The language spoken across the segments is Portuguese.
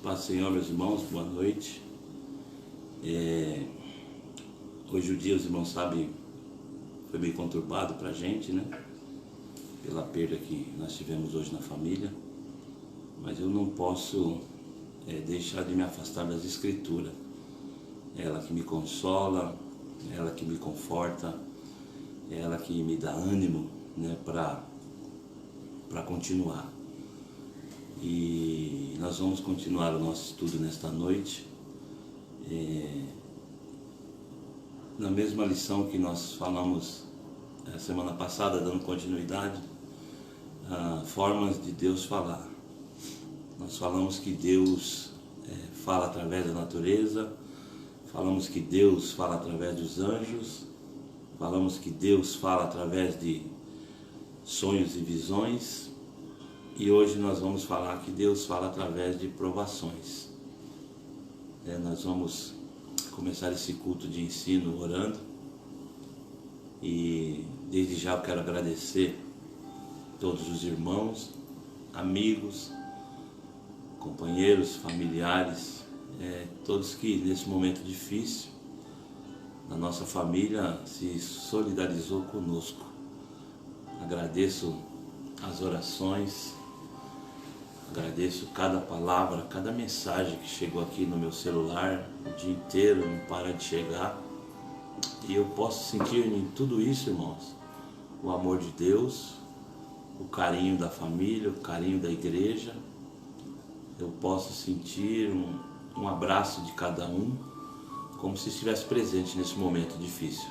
Paz do Senhor, meus irmãos, boa noite. Hoje o dia, os irmãos sabem, foi bem conturbado pra gente, né? Pela perda que nós tivemos hoje na família. Mas eu não posso deixar de me afastar das Escrituras. Ela que me consola, ela que me conforta, ela que me dá ânimo, né, para continuar. E nós vamos continuar o nosso estudo nesta noite, na mesma lição que nós falamos a semana passada, dando continuidade, formas de Deus falar. Nós falamos que Deus fala através da natureza, falamos que Deus fala através dos anjos, falamos que Deus fala através de sonhos e visões, e hoje nós vamos falar que Deus fala através de provações. Nós vamos começar esse culto de ensino orando, e desde já eu quero agradecer todos os irmãos, amigos, companheiros, familiares, todos que nesse momento difícil na nossa família se solidarizou conosco. Agradeço as orações, agradeço cada palavra, cada mensagem que chegou aqui no meu celular o dia inteiro, não para de chegar. E eu posso sentir em tudo isso, irmãos, o amor de Deus, o carinho da família, o carinho da igreja. Eu posso sentir um abraço de cada um, como se estivesse presente nesse momento difícil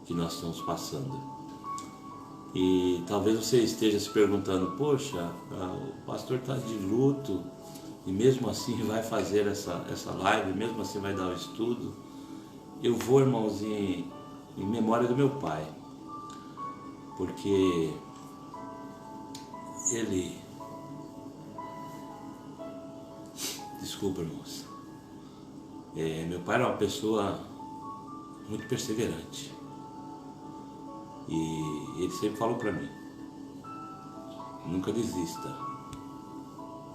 que nós estamos passando. E talvez você esteja se perguntando: poxa, o pastor está de luto e mesmo assim vai fazer essa live, mesmo assim vai dar o estudo. Eu vou, irmãos, em memória do meu pai, porque ele... Desculpa, irmãos. Meu pai era uma pessoa muito perseverante. E ele sempre falou para mim: nunca desista.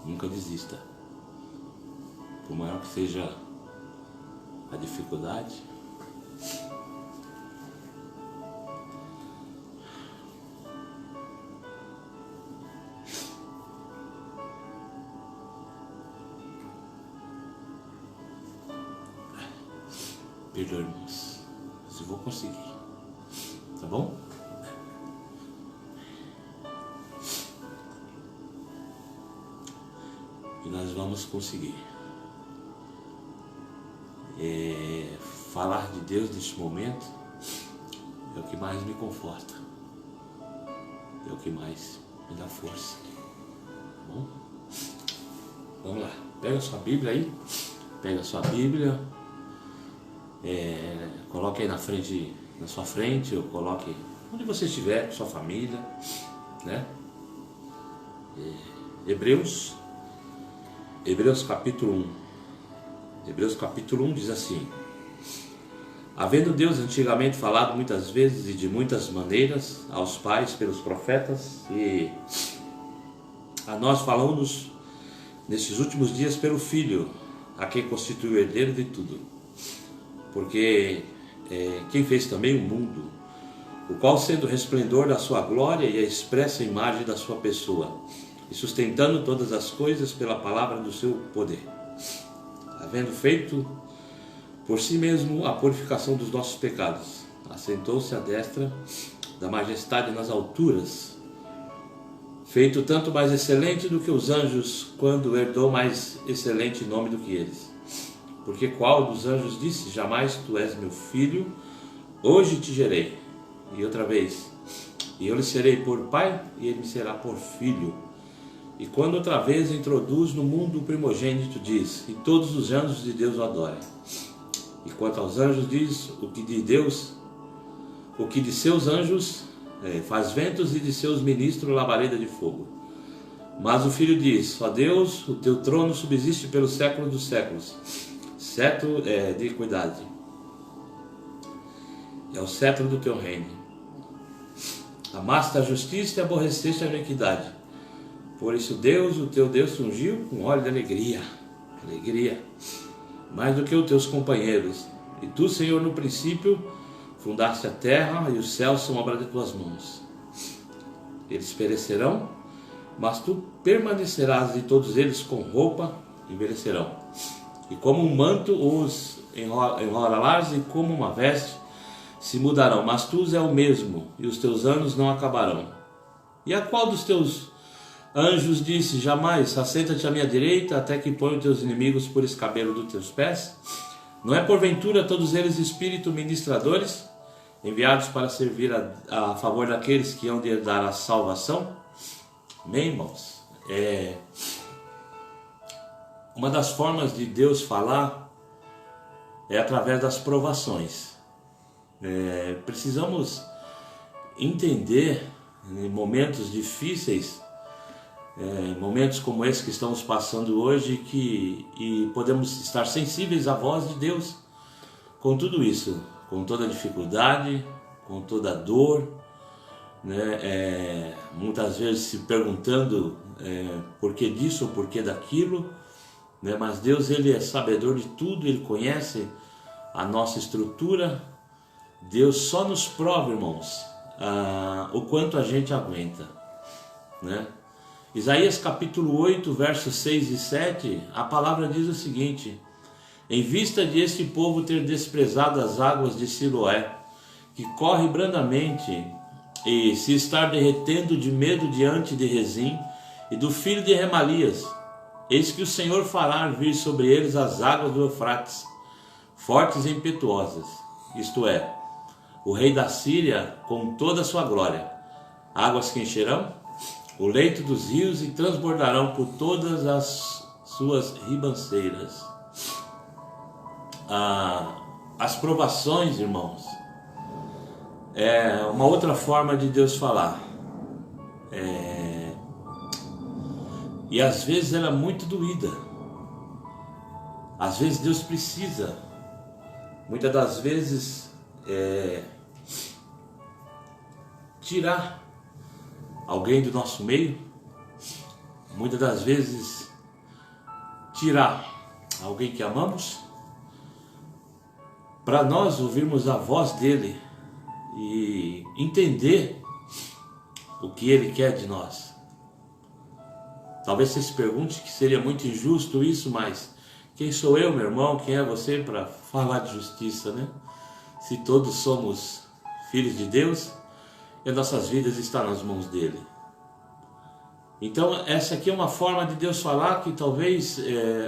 Nunca desista. Por maior que seja a dificuldade, perdoe, irmãos, mas eu vou conseguir, tá bom? E nós vamos conseguir. Falar de Deus neste momento é o que mais me conforta, é o que mais me dá força. Tá bom? Vamos lá, pega a sua Bíblia aí, pega a sua Bíblia, coloque aí na sua frente, ou coloque onde você estiver, com sua família, né? Hebreus capítulo 1. Hebreus capítulo 1 diz assim: havendo Deus antigamente falado muitas vezes e de muitas maneiras aos pais pelos profetas, e a nós falamos nesses últimos dias pelo Filho, a quem constituiu o herdeiro de tudo. Porque quem fez também o mundo, o qual sendo o resplendor da sua glória e a expressa imagem da sua pessoa, e sustentando todas as coisas pela palavra do seu poder, havendo feito por si mesmo a purificação dos nossos pecados, assentou-se à destra da majestade nas alturas, feito tanto mais excelente do que os anjos, quando herdou mais excelente nome do que eles. Porque qual dos anjos disse: jamais tu és meu filho, hoje te gerei? E outra vez: e eu lhe serei por pai, e ele me será por filho. E quando outra vez introduz no mundo o primogênito, diz: e todos os anjos de Deus o adorem. E quanto aos anjos diz: o que de seus anjos faz ventos, e de seus ministros labareda de fogo. Mas o filho diz: ó Deus, o teu trono subsiste pelos séculos dos séculos. Cetro de equidade é o cetro do teu reino. Amaste a justiça e aborreceste a iniquidade. Por isso Deus, o teu Deus, te ungiu com óleo de alegria. alegria, mais do que os teus companheiros. E tu, Senhor, no princípio, fundaste a terra e os céus são obra de tuas mãos. Eles perecerão, mas tu permanecerás, e todos eles com roupa envelhecerão. E como um manto os enrolarás, e como uma veste se mudarão, mas tu és o mesmo, e os teus anos não acabarão. E a qual dos teus anjos disse: jamais assenta-te à minha direita, até que ponha os teus inimigos por escabelo dos teus pés? Não é porventura todos eles espírito ministradores, enviados para servir a favor daqueles que hão de herdar a salvação? Amém, irmãos? Uma das formas de Deus falar é através das provações. Precisamos entender em momentos difíceis, momentos como esse que estamos passando hoje, e podemos estar sensíveis à voz de Deus com tudo isso, com toda a dificuldade, com toda a dor, né? Muitas vezes se perguntando por que disso ou por que daquilo, né? Mas Deus, Ele é sabedor de tudo, Ele conhece a nossa estrutura. Deus só nos prova, irmãos, o quanto a gente aguenta, né? Isaías capítulo 8, versos 6 e 7, a palavra diz o seguinte: em vista de este povo ter desprezado as águas de Siloé, que corre brandamente, e se estar derretendo de medo diante de Rezim e do filho de Remalias, eis que o Senhor fará vir sobre eles as águas do Eufrates, fortes e impetuosas, isto é, o rei da Síria com toda a sua glória, águas que encherão o leito dos rios e transbordarão por todas as suas ribanceiras. As provações, irmãos, é uma outra forma de Deus falar. E às vezes ela é muito doída. Às vezes Deus precisa, muitas das vezes, tirar alguém do nosso meio, muitas das vezes tirar alguém que amamos, para nós ouvirmos a voz dele e entender o que ele quer de nós. Talvez você se pergunte que seria muito injusto isso, mas quem sou eu, meu irmão? Quem é você para falar de justiça, né? Se todos somos filhos de Deus e nossas vidas estão nas mãos dele. Então essa aqui é uma forma de Deus falar que talvez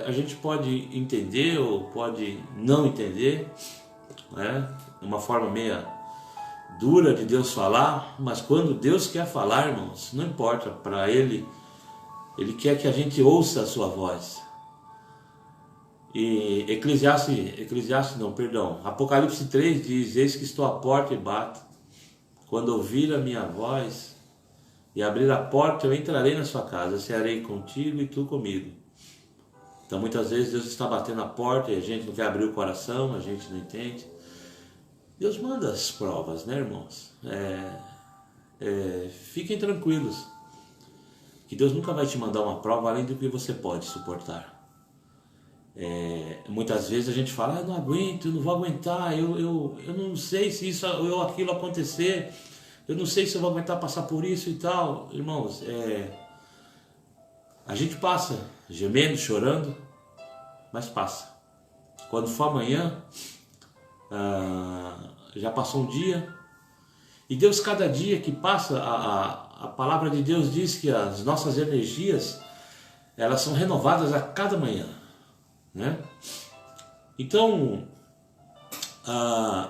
a gente pode entender ou pode não entender, né? Uma forma meia dura de Deus falar, mas quando Deus quer falar, irmãos, não importa, para Ele quer que a gente ouça a sua voz. E Apocalipse 3 diz: eis que estou à porta e bato. Quando ouvir a minha voz e abrir a porta, eu entrarei na sua casa, cearei contigo e tu comigo. Então muitas vezes Deus está batendo a porta e a gente não quer abrir o coração, a gente não entende. Deus manda as provas, né, irmãos? Fiquem tranquilos, que Deus nunca vai te mandar uma prova além do que você pode suportar. Muitas vezes a gente fala: não aguento, eu não vou aguentar, eu não sei se isso ou aquilo acontecer, eu não sei se eu vou aguentar passar por isso e tal. Irmãos, a gente passa gemendo, chorando, mas passa. Quando for amanhã, já passou um dia, e Deus, cada dia que passa, a palavra de Deus diz que as nossas energias, elas são renovadas a cada manhã, né? Então,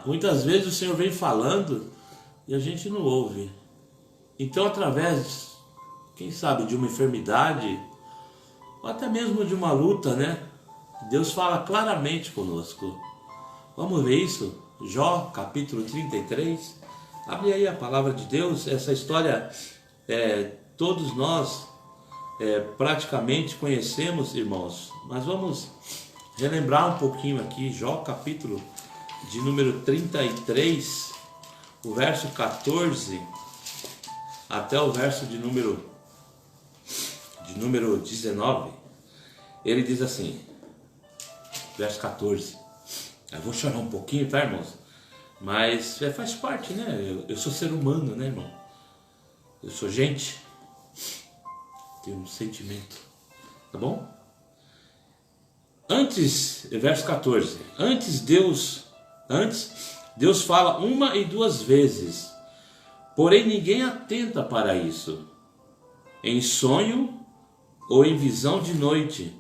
muitas vezes o Senhor vem falando e a gente não ouve. Então, através, quem sabe, de uma enfermidade, ou até mesmo de uma luta, né? Deus fala claramente conosco. Vamos ver isso? Jó, capítulo 33. Abre aí a palavra de Deus. Essa história, todos nós praticamente conhecemos, irmãos. Mas vamos relembrar um pouquinho aqui. Jó, capítulo de número 33, o verso 14 até o verso de número 19. Ele diz assim: verso 14. Eu vou chorar um pouquinho, tá, irmãos? Mas faz parte, né? Eu sou ser humano, né, irmão? Eu sou gente. Tenho um sentimento. Tá bom? Verso 14. Antes Deus fala uma e duas vezes. Porém ninguém atenta para isso. Em sonho ou em visão de noite.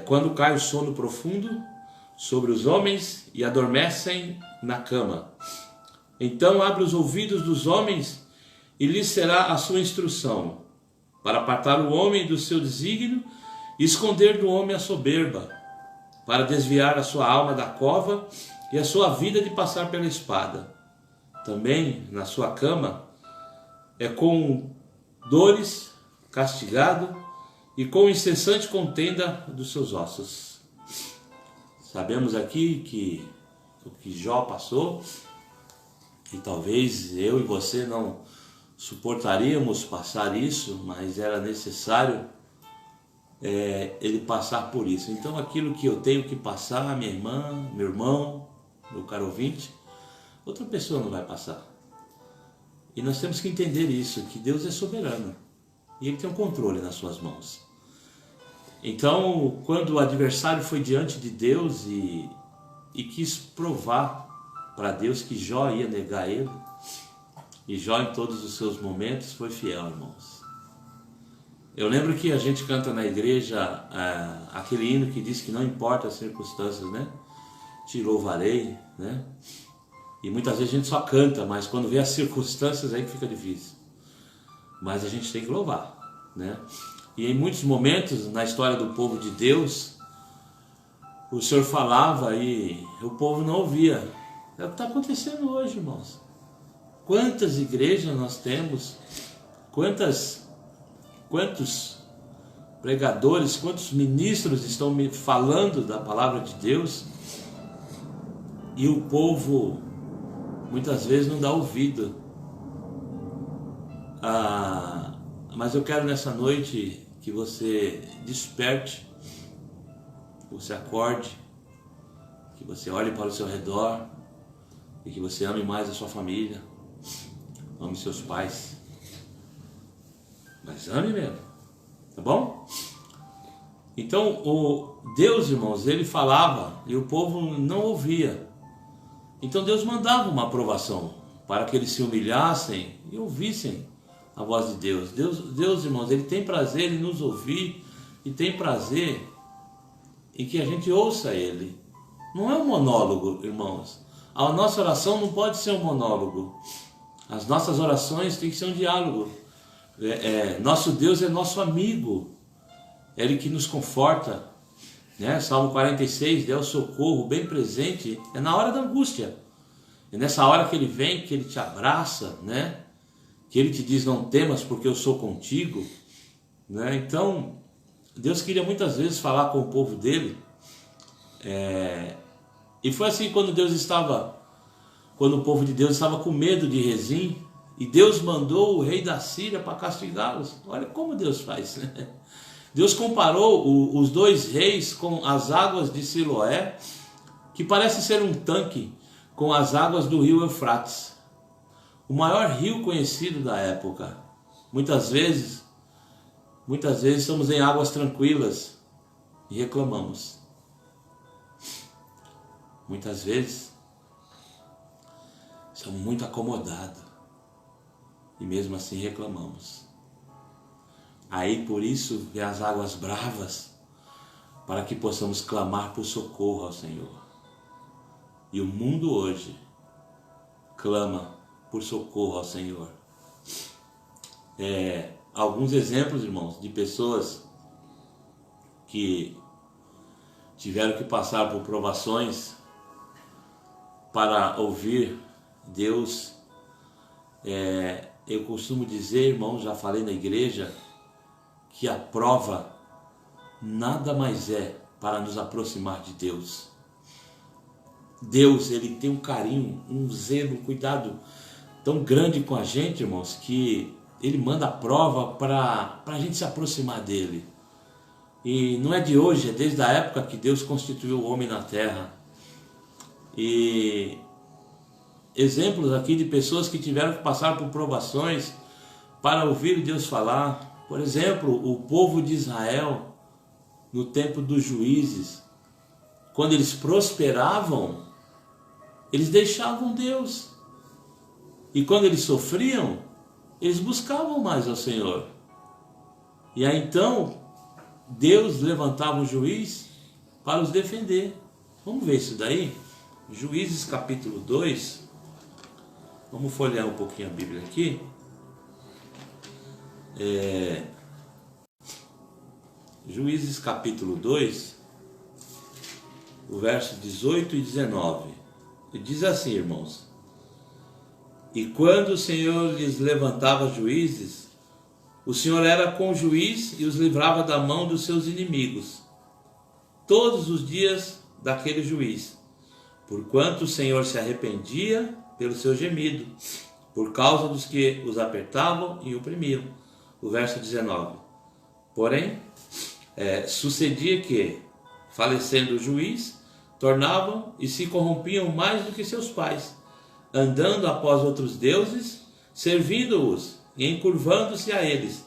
Quando cai o sono profundo sobre os homens e adormecem na cama. Então abre os ouvidos dos homens e lhes será a sua instrução, para apartar o homem do seu desígnio e esconder do homem a soberba, para desviar a sua alma da cova e a sua vida de passar pela espada. Também na sua cama com dores, castigado e com incessante contenda dos seus ossos. Sabemos aqui que o que Jó passou, e talvez eu e você não suportaríamos passar isso, mas era necessário ele passar por isso. Então aquilo que eu tenho que passar, minha irmã, meu irmão, meu caro ouvinte, outra pessoa não vai passar. E nós temos que entender isso, que Deus é soberano e Ele tem um controle nas suas mãos. Então, quando o adversário foi diante de Deus e quis provar para Deus que Jó ia negar ele, e Jó em todos os seus momentos foi fiel, irmãos. Eu lembro que a gente canta na igreja aquele hino que diz que não importa as circunstâncias, né? Te louvarei, né? E muitas vezes a gente só canta, mas quando vê as circunstâncias aí que fica difícil. Mas a gente tem que louvar, né? E em muitos momentos na história do povo de Deus, o Senhor falava e o povo não ouvia. É o que está acontecendo hoje, irmãos. Quantas igrejas nós temos, quantos pregadores, quantos ministros estão me falando da palavra de Deus, e o povo muitas vezes não dá ouvido. Mas eu quero nessa noite que você desperte, que você acorde, que você olhe para o seu redor e que você ame mais a sua família, ame seus pais, mas ame mesmo, tá bom? Então o Deus, irmãos, ele falava e o povo não ouvia. Então Deus mandava uma aprovação para que eles se humilhassem e ouvissem a voz de Deus. Deus, irmãos, Ele tem prazer em nos ouvir e tem prazer em que a gente ouça Ele. Não é um monólogo, irmãos. A nossa oração não pode ser um monólogo. As nossas orações têm que ser um diálogo. Nosso Deus é nosso amigo. É Ele que nos conforta, né? Salmo 46, é o socorro bem presente, é na hora da angústia. É nessa hora que Ele vem, que Ele te abraça, né? Que Ele te diz, não temas porque eu sou contigo, né? Então, Deus queria muitas vezes falar com o povo dele, e foi assim quando o povo de Deus estava com medo de Rezim, e Deus mandou o rei da Síria para castigá-los. Olha como Deus faz, né? Deus comparou os dois reis com as águas de Siloé, que parece ser um tanque, com as águas do rio Eufrates, o maior rio conhecido da época. Muitas vezes estamos em águas tranquilas e reclamamos. Muitas vezes estamos muito acomodados e mesmo assim reclamamos. Aí por isso vem as águas bravas, para que possamos clamar por socorro ao Senhor. E o mundo hoje clama por socorro ao Senhor. Alguns exemplos, irmãos, de pessoas que tiveram que passar por provações para ouvir Deus. Eu costumo dizer, irmãos, já falei na igreja, que a prova nada mais é para nos aproximar de Deus. Deus, Ele tem um carinho, um zelo, um cuidado tão grande com a gente, irmãos, que Ele manda a prova para a gente se aproximar dEle. E não é de hoje, é desde a época que Deus constituiu o homem na terra. E exemplos aqui de pessoas que tiveram que passar por provações para ouvir Deus falar. Por exemplo, o povo de Israel, no tempo dos juízes, quando eles prosperavam, eles deixavam Deus. E quando eles sofriam, eles buscavam mais ao Senhor. E aí então, Deus levantava um juiz para os defender. Vamos ver isso daí? Juízes capítulo 2. Vamos folhear um pouquinho a Bíblia aqui. Juízes capítulo 2, o verso 18 e 19. E diz assim, irmãos: E quando o Senhor lhes levantava juízes, o Senhor era com o juiz e os livrava da mão dos seus inimigos, todos os dias daquele juiz, porquanto o Senhor se arrependia pelo seu gemido, por causa dos que os apertavam e oprimiam. O verso 19. Porém, sucedia que, falecendo o juiz, tornavam e se corrompiam mais do que seus pais, andando após outros deuses, servindo-os e encurvando-se a eles.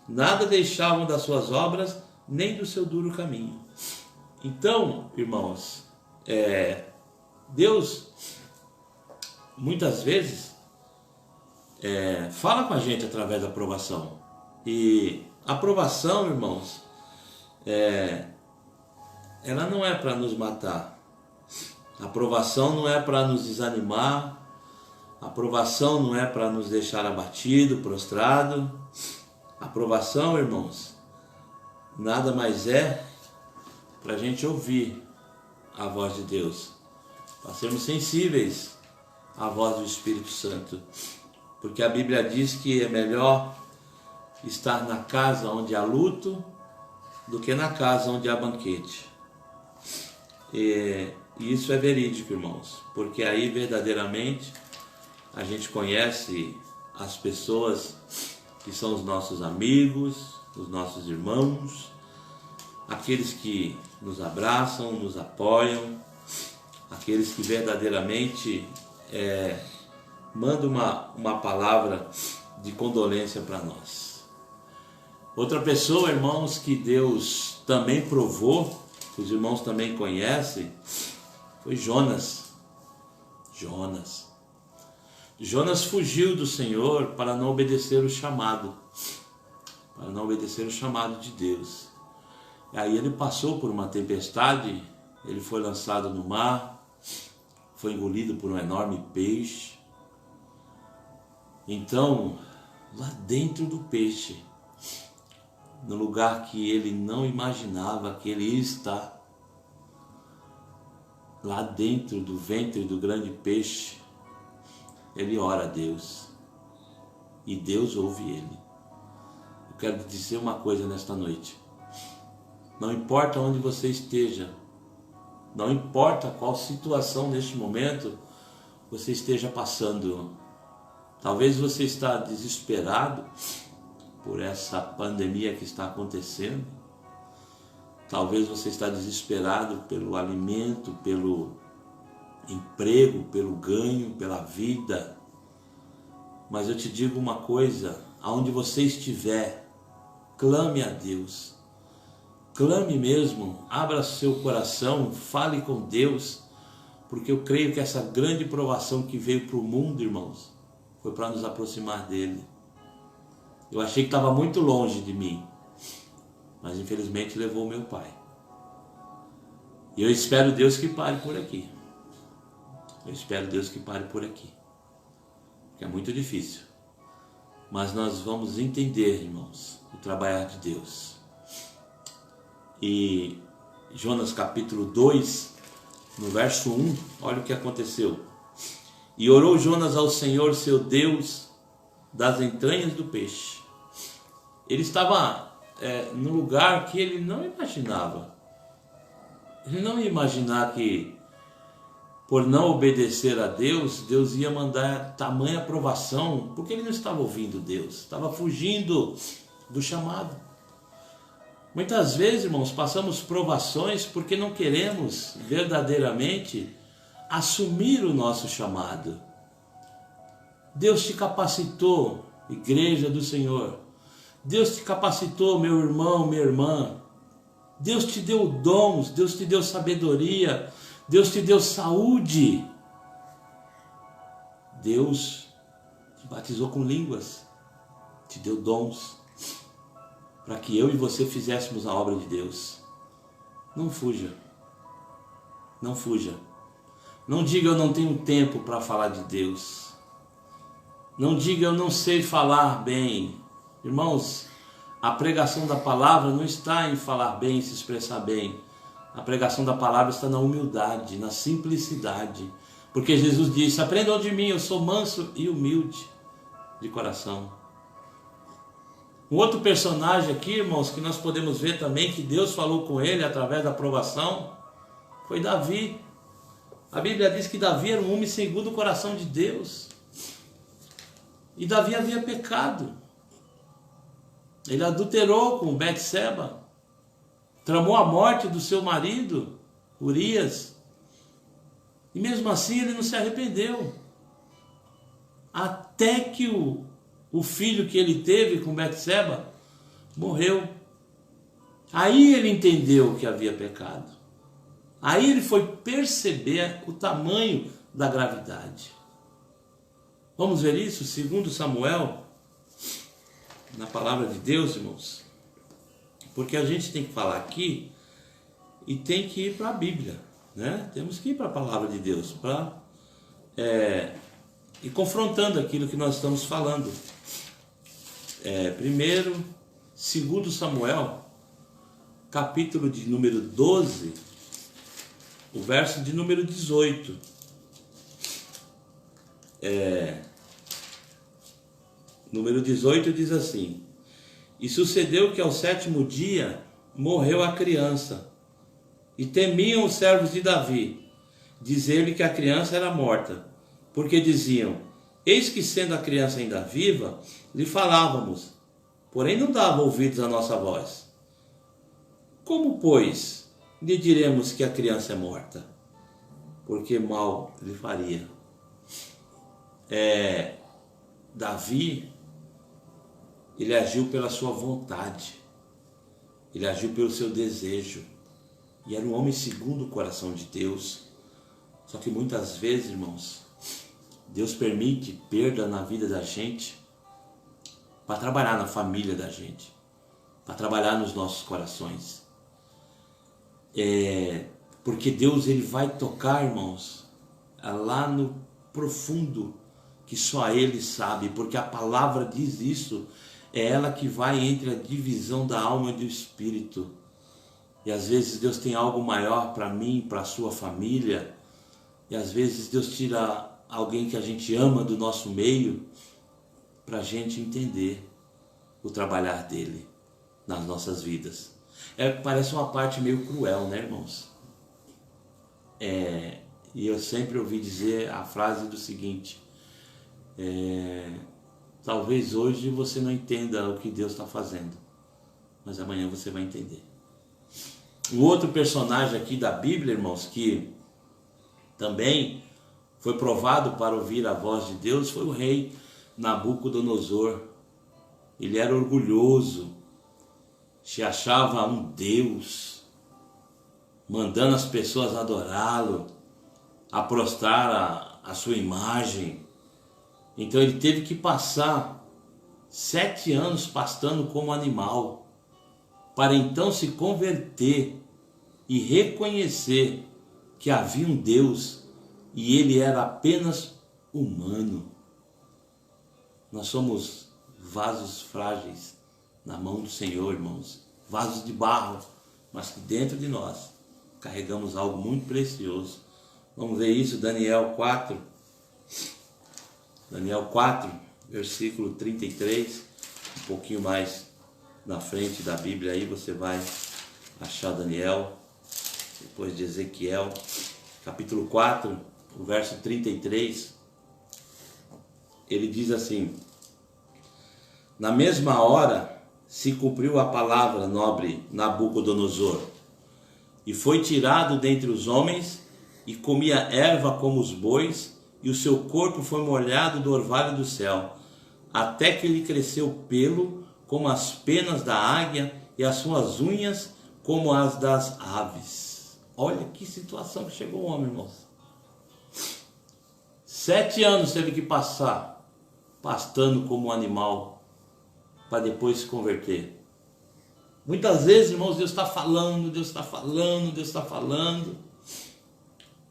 Nada deixavam das suas obras, nem do seu duro caminho. Então, irmãos, Deus, muitas vezes, fala com a gente através da provação. E a provação, irmãos, ela não é para nos matar. A provação não é para nos desanimar. A provação não é para nos deixar abatido, prostrado. A provação, irmãos, nada mais é para a gente ouvir a voz de Deus, para sermos sensíveis à voz do Espírito Santo, porque a Bíblia diz que é melhor estar na casa onde há luto do que na casa onde há banquete. E isso é verídico, irmãos, porque aí verdadeiramente a gente conhece as pessoas que são os nossos amigos, os nossos irmãos, aqueles que nos abraçam, nos apoiam, aqueles que verdadeiramente mandam uma palavra de condolência para nós. Outra pessoa, irmãos, que Deus também provou, que os irmãos também conhecem, foi Jonas. Jonas fugiu do Senhor para não obedecer o chamado, de Deus. E aí ele passou por uma tempestade, ele foi lançado no mar, foi engolido por um enorme peixe. Então, lá dentro do peixe, no lugar que ele não imaginava que ele ia estar, lá dentro do ventre do grande peixe, ele ora a Deus e Deus ouve ele. Eu quero te dizer uma coisa nesta noite: não importa onde você esteja, não importa qual situação neste momento você esteja passando, talvez você está desesperado por essa pandemia que está acontecendo, talvez você está desesperado pelo alimento, pelo emprego, pelo ganho, pela vida. Mas eu te digo uma coisa: aonde você estiver, clame a Deus, clame mesmo, abra seu coração, fale com Deus, porque eu creio que essa grande provação que veio para o mundo, irmãos, foi para nos aproximar dele. Eu achei que estava muito longe de mim, mas infelizmente levou meu pai. E eu espero Deus que pare por aqui. Porque é muito difícil. Mas nós vamos entender, irmãos, o trabalhar de Deus. E Jonas capítulo 2, no verso 1, olha o que aconteceu. E orou Jonas ao Senhor seu Deus das entranhas do peixe. Ele estava num lugar que ele não imaginava. Ele não ia imaginar que, por não obedecer a Deus, Deus ia mandar tamanha provação, porque ele não estava ouvindo Deus, estava fugindo do chamado. Muitas vezes, irmãos, passamos provações porque não queremos verdadeiramente assumir o nosso chamado. Deus te capacitou, igreja do Senhor. Deus te capacitou, meu irmão, minha irmã. Deus te deu dons, Deus te deu sabedoria, Deus te deu saúde. Deus te batizou com línguas, te deu dons, para que eu e você fizéssemos a obra de Deus. Não fuja, não fuja. Não diga eu não tenho tempo para falar de Deus. Não diga eu não sei falar bem. Irmãos, a pregação da palavra não está em falar bem, se expressar bem. A pregação da palavra está na humildade, na simplicidade. Porque Jesus disse, aprendam de mim, eu sou manso e humilde de coração. Um outro personagem aqui, irmãos, que nós podemos ver também que Deus falou com ele através da provação, foi Davi. A Bíblia diz que Davi era um homem segundo o coração de Deus. E Davi havia pecado. Ele adulterou com Betseba, tramou a morte do seu marido, Urias, e mesmo assim ele não se arrependeu. Até que o filho que ele teve com Betseba morreu. Aí ele entendeu que havia pecado. Aí ele foi perceber o tamanho da gravidade. Vamos ver isso? Segundo Samuel, na palavra de Deus, irmãos. Porque a gente tem que falar aqui e tem que ir para a Bíblia, né? Temos que ir para a palavra de Deus para ir confrontando aquilo que nós estamos falando. Primeiro, segundo Samuel, capítulo de número 12, o verso de número 18. Número 18 diz assim: E sucedeu que ao 7º dia morreu a criança, e temiam os servos de Davi dizer-lhe que a criança era morta, porque diziam, eis que sendo a criança ainda viva, lhe falávamos, porém não dava ouvidos à nossa voz. Como, pois, lhe diremos que a criança é morta? Porque mal lhe faria. Davi, ele agiu pela sua vontade, ele agiu pelo seu desejo, e era um homem segundo o coração de Deus. Só que muitas vezes, irmãos, Deus permite perda na vida da gente para trabalhar na família da gente, para trabalhar nos nossos corações. Porque Deus, ele vai tocar, irmãos, lá no profundo, que só Ele sabe, porque a palavra diz isso. É ela que vai entre a divisão da alma e do espírito. E às vezes Deus tem algo maior para mim, para a sua família. E às vezes Deus tira alguém que a gente ama do nosso meio, para a gente entender o trabalhar dele nas nossas vidas. Parece uma parte meio cruel, né, irmãos? E eu sempre ouvi dizer a frase do seguinte: talvez hoje você não entenda o que Deus está fazendo, mas amanhã você vai entender. Um outro personagem aqui da Bíblia, irmãos, que também foi provado para ouvir a voz de Deus, foi o rei Nabucodonosor. Ele era orgulhoso, se achava um Deus, mandando as pessoas adorá-lo, a prostrar a sua imagem. Então ele teve que passar 7 anos pastando como animal, para então se converter e reconhecer que havia um Deus e ele era apenas humano. Nós somos vasos frágeis na mão do Senhor, irmãos, vasos de barro, mas que dentro de nós carregamos algo muito precioso. Vamos ver isso, Daniel 4, versículo 33, um pouquinho mais na frente da Bíblia, aí você vai achar Daniel, depois de Ezequiel, capítulo 4, o verso 33, ele diz assim: Na mesma hora se cumpriu a palavra, nobre Nabucodonosor, e foi tirado dentre os homens, e comia erva como os bois, e o seu corpo foi molhado do orvalho do céu, até que lhe cresceu pelo como as penas da águia, e as suas unhas como as das aves. Olha que situação que chegou o homem, irmãos. 7 anos teve que passar pastando como um animal, para depois se converter. Muitas vezes, irmãos, Deus está falando, Deus está falando, Deus está falando,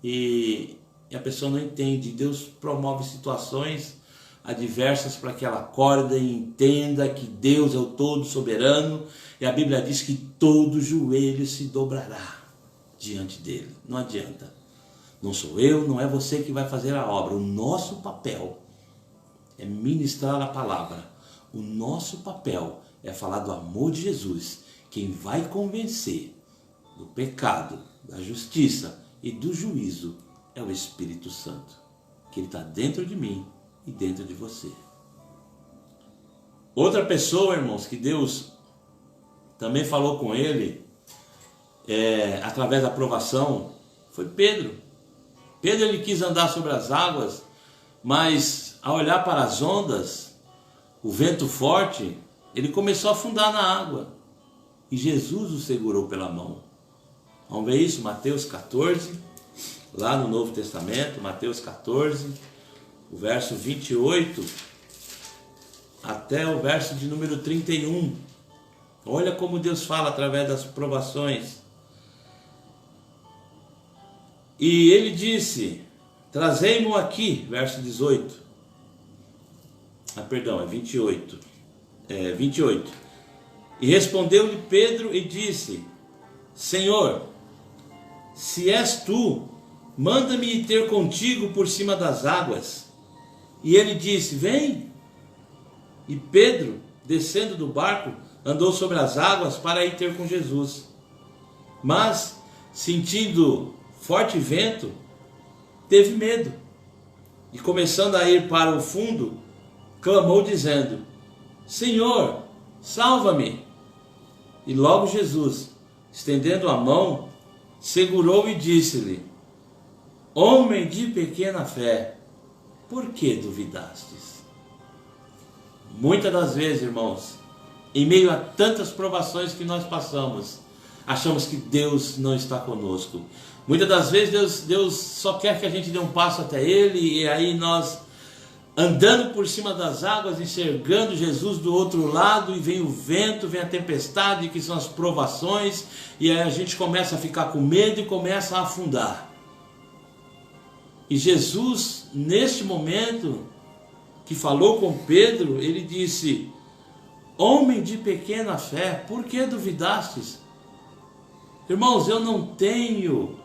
e a pessoa não entende. Deus promove situações adversas para que ela acorde e entenda que Deus é o todo soberano, e a Bíblia diz que todo joelho se dobrará diante dele. Não adianta. Não sou eu, não é você que vai fazer a obra. O nosso papel é ministrar a palavra. O nosso papel é falar do amor de Jesus. Quem vai convencer do pecado, da justiça e do juízo é o Espírito Santo, que ele está dentro de mim e dentro de você. Outra pessoa, irmãos, que Deus também falou com ele através da provação, foi Pedro. Pedro, ele quis andar sobre as águas, mas ao olhar para as ondas, o vento forte, ele começou a afundar na água, e Jesus o segurou pela mão. Vamos ver isso? Mateus 14, lá no Novo Testamento, Mateus 14, o verso 28 até o verso de número 31. Olha como Deus fala através das provações. E ele disse: trazei-mo aqui, verso 18. Perdão, é 28. 28. E respondeu-lhe Pedro e disse: Senhor, se és tu, manda-me ir ter contigo por cima das águas. E ele disse: vem. E Pedro, descendo do barco, andou sobre as águas para ir ter com Jesus. Mas, sentindo forte vento, teve medo. E começando a ir para o fundo, clamou dizendo: Senhor, salva-me. E logo Jesus, estendendo a mão, segurou e disse-lhe: Homem de pequena fé, por que duvidastes? Muitas das vezes, irmãos, em meio a tantas provações que nós passamos, achamos que Deus não está conosco. Muitas das vezes Deus só quer que a gente dê um passo até Ele, e aí nós, andando por cima das águas, enxergando Jesus do outro lado, e vem o vento, vem a tempestade, que são as provações, e aí a gente começa a ficar com medo e começa a afundar. E Jesus, neste momento que falou com Pedro, ele disse: Homem de pequena fé, por que duvidastes? Irmãos, eu não tenho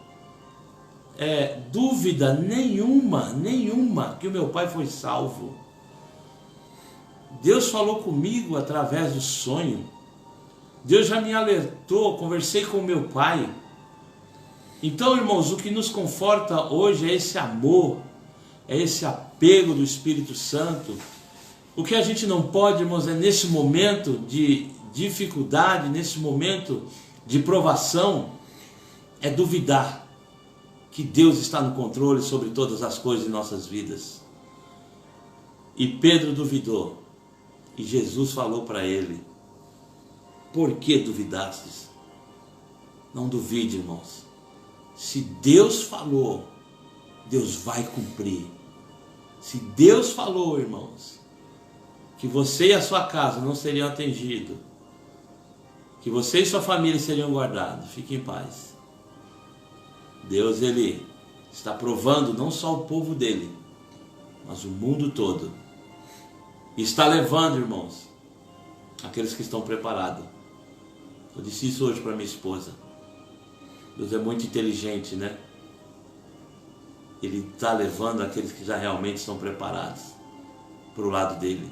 dúvida nenhuma que o meu pai foi salvo. Deus falou comigo através do sonho. Deus já me alertou, conversei com o meu pai. Então, irmãos, o que nos conforta hoje é esse amor, é esse apego do Espírito Santo. O que a gente não pode, irmãos, é nesse momento de dificuldade, nesse momento de provação, é duvidar que Deus está no controle sobre todas as coisas em nossas vidas. E Pedro duvidou, e Jesus falou para ele: por que duvidastes? Não duvide, irmãos. Se Deus falou, Deus vai cumprir. Se Deus falou, irmãos, que você e a sua casa não seriam atingidos, que você e sua família seriam guardados, fique em paz. Deus, ele está provando não só o povo dele, mas o mundo todo. E está levando, irmãos, aqueles que estão preparados. Eu disse isso hoje para minha esposa. Deus é muito inteligente, né? Ele está levando aqueles que já realmente estão preparados para o lado dele.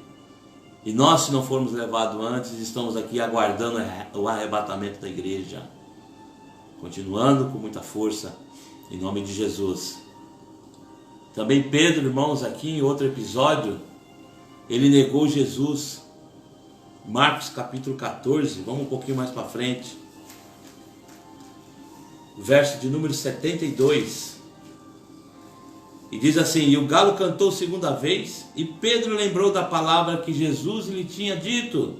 E nós, se não formos levados antes, estamos aqui aguardando o arrebatamento da igreja. Continuando com muita força, em nome de Jesus. Também Pedro, irmãos, aqui em outro episódio, ele negou Jesus. Marcos capítulo 14, vamos um pouquinho mais para frente. Verso de número 72. E diz assim: e o galo cantou segunda vez, e Pedro lembrou da palavra que Jesus lhe tinha dito: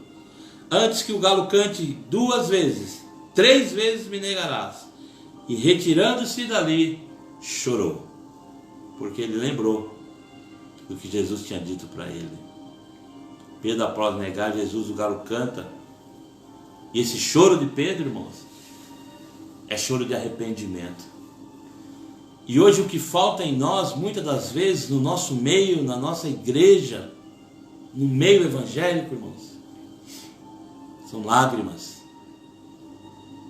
antes que o galo cante 2 vezes, 3 vezes me negarás. E retirando-se dali, chorou, porque ele lembrou do que Jesus tinha dito para ele. Pedro, após negar Jesus, o galo canta. E esse choro de Pedro, irmãos, é choro de arrependimento. E hoje o que falta em nós, muitas das vezes, no nosso meio, na nossa igreja, no meio evangélico, irmãos, são lágrimas.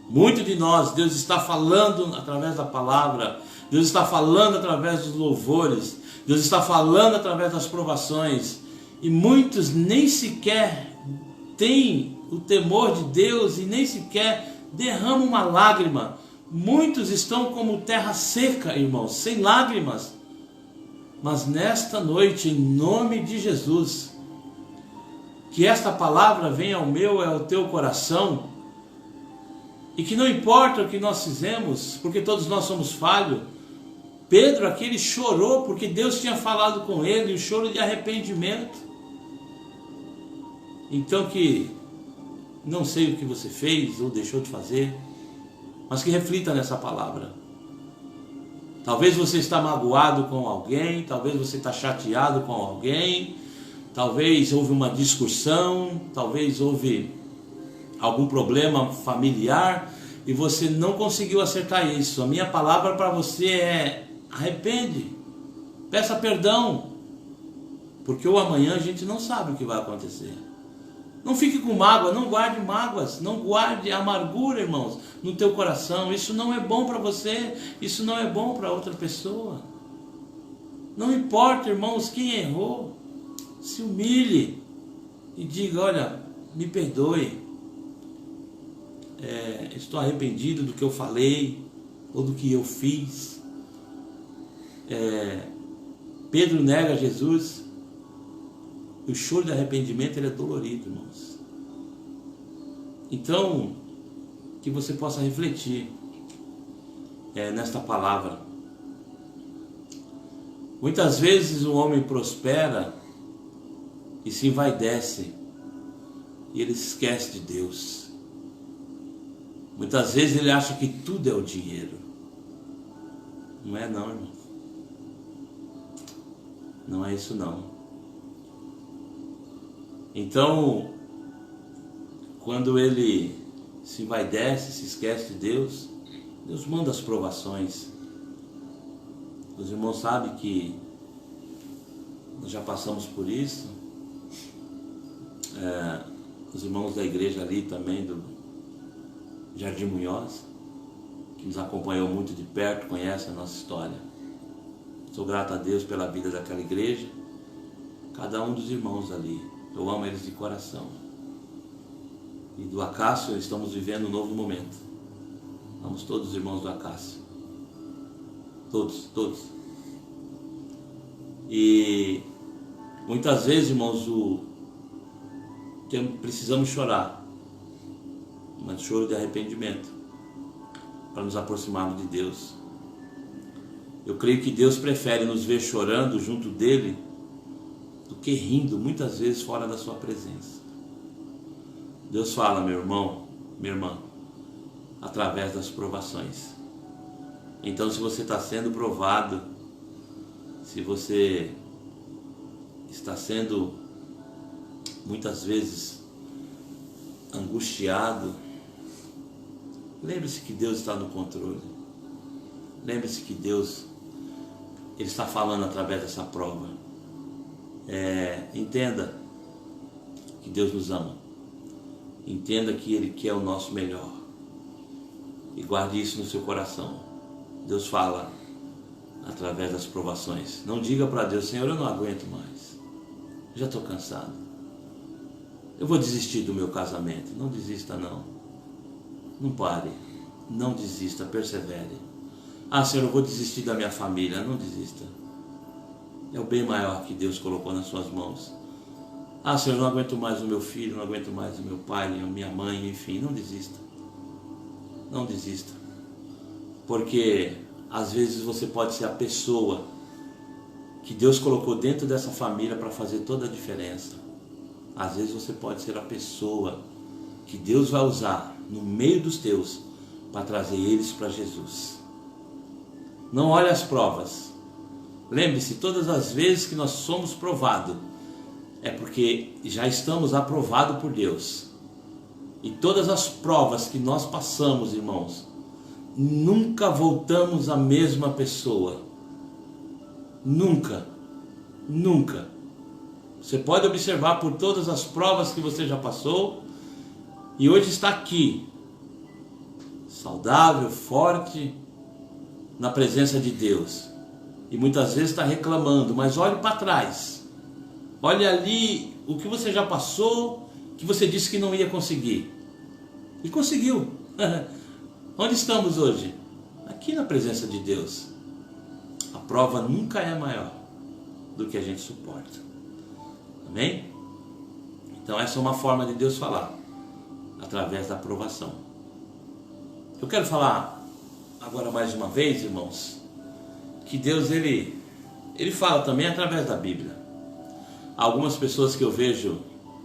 Muito de nós, Deus está falando através da palavra, Deus está falando através dos louvores, Deus está falando através das provações, e muitos nem sequer têm o temor de Deus e nem sequer derramam uma lágrima. Muitos estão como terra seca, irmãos, sem lágrimas. Mas nesta noite, em nome de Jesus, que esta palavra venha ao meu e ao teu coração, e que não importa o que nós fizemos, porque todos nós somos falhos. Pedro aqui, ele chorou porque Deus tinha falado com ele, o choro de arrependimento. Então que não sei o que você fez ou deixou de fazer, mas que reflita nessa palavra. Talvez você está magoado com alguém, talvez você está chateado com alguém, talvez houve uma discussão, talvez houve algum problema familiar e você não conseguiu acertar isso. A minha palavra para você é: arrepende, peça perdão, porque o amanhã a gente não sabe o que vai acontecer. Não fique com mágoa, não guarde mágoas, não guarde amargura, irmãos, no teu coração. Isso não é bom para você, isso não é bom para outra pessoa. Não importa, irmãos, quem errou, se humilhe e diga: olha, me perdoe, estou arrependido do que eu falei ou do que eu fiz. Pedro nega Jesus. O choro de arrependimento, ele é dolorido, irmãos. Então, que você possa refletir nesta palavra. Muitas vezes o homem prospera e se envaidece, e ele se esquece de Deus. Muitas vezes ele acha que tudo é o dinheiro. Não é não, irmão. Não é isso não. Então, quando ele se envaidece, se esquece de Deus, Deus manda as provações. Os irmãos sabem que nós já passamos por isso. Os irmãos da igreja ali também, do Jardim Munhoz, que nos acompanhou muito de perto, conhece a nossa história. Sou grato a Deus pela vida daquela igreja, cada um dos irmãos ali. Eu amo eles de coração. E do Acácio estamos vivendo um novo momento. Vamos todos os irmãos do Acácio. Todos. E muitas vezes, irmãos, precisamos chorar. Mas choro de arrependimento, para nos aproximarmos de Deus. Eu creio que Deus prefere nos ver chorando junto dele do que rindo, muitas vezes fora da sua presença. Deus fala: meu irmão, minha irmã, através das provações. Então, se você está sendo provado, se você está sendo muitas vezes angustiado, lembre-se que Deus está no controle. Lembre-se que Deus, Ele está falando através dessa prova. Entenda que Deus nos ama. Entenda que Ele quer o nosso melhor. E guarde isso no seu coração. Deus fala através das provações. Não diga para Deus: Senhor, eu não aguento mais, já estou cansado, eu vou desistir do meu casamento. Não desista não. Não pare. Não desista, persevere. Ah, Senhor, eu vou desistir da minha família. Não desista. É o bem maior que Deus colocou nas suas mãos. Ah, Senhor, não aguento mais o meu filho, não aguento mais o meu pai, a minha mãe, enfim, não desista. Não desista. Porque às vezes você pode ser a pessoa que Deus colocou dentro dessa família para fazer toda a diferença. Às vezes você pode ser a pessoa que Deus vai usar no meio dos teus para trazer eles para Jesus. Não olhe as provas. Lembre-se, todas as vezes que nós somos provados, é porque já estamos aprovados por Deus. E todas as provas que nós passamos, irmãos, nunca voltamos a mesma pessoa. Nunca. Nunca. Você pode observar por todas as provas que você já passou e hoje está aqui, saudável, forte, na presença de Deus. E muitas vezes está reclamando, mas olhe para trás. Olhe ali o que você já passou, que você disse que não ia conseguir. E conseguiu. Onde estamos hoje? Aqui na presença de Deus. A prova nunca é maior do que a gente suporta. Amém? Então essa é uma forma de Deus falar, através da aprovação. Eu quero falar agora mais uma vez, irmãos, que Deus ele fala também através da Bíblia. Algumas pessoas que eu vejo,